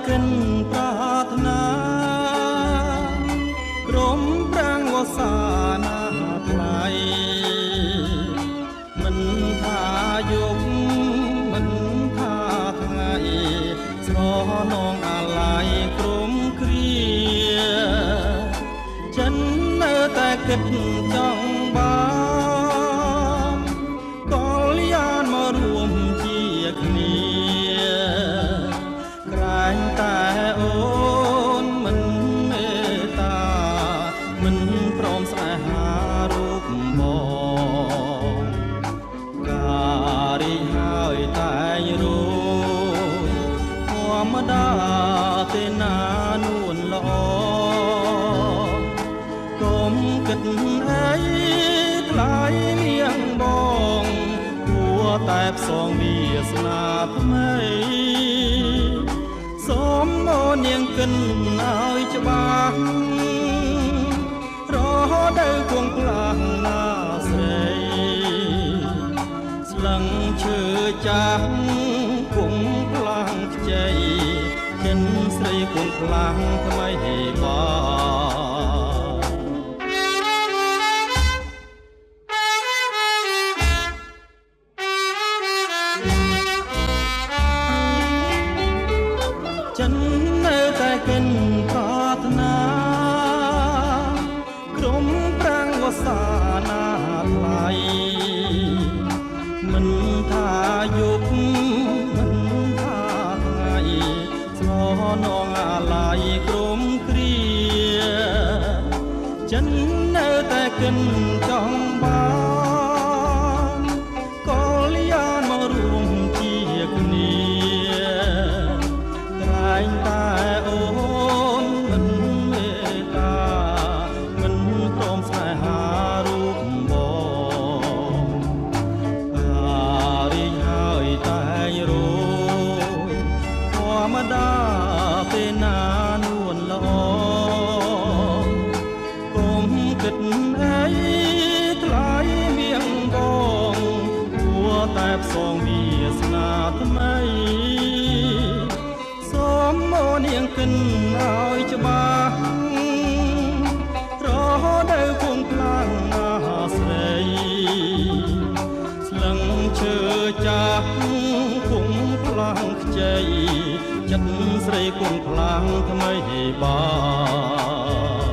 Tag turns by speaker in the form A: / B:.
A: កិនប្រាថ្នាក្រុមប្រាំងវសាណាថ្លៃមិនថាយុគមិនថាថ្ងៃស្រនងអាឡ័យក្រុមគ្រាចិននៅតែគិតចង់បានកលយានមករួមជាគ្នាក្រែងតែអូនមិនមេត្តាមិនព្រមស្នេហារូបបងការីហើយតែរូបធម្មតាទេណានួនល្អកុំគិតអីថ្លៃលៀងបងគួរតែផ្សងវាសនាថ្មីសូមអូននាងគិនឲ្យច្បាស់រហូតដល់គង់ខ្លាំងណាស្រីស្លឹងឈើចាស់គង់ខ្លាំងខ្ចីចិនស្រីគង់ខ្លាំងថ្មីបងចិននៅតែកិនប្រាថ្នាក្រុមប្រាំងវសាណាថ្លៃមិនថាយុគមិនថាថ្ងៃស្រនងអាឡ័យក្រុមគ្រាចិននៅតែកិនចង់បានកលយានមករួមជាគ្នាក្រែងតែអូនមិនមេត្តាមិនព្រមស្នេហារូបបងការីហើយតែរូបធម្មតាពេលណានួនល្អកុំគិតអីថ្លៃមៀងបងគួរតែផ្សងវាសនាថ្មីសូមអូននាងគិនឲ្យច្បាស់រហូតដល់គង់ខ្លាំងណាស្រីស្លឹងឈើចាស់គង់ខ្លាំងខ្ចីចិត្តស្រីគង់ខ្លាំងថ្មីបង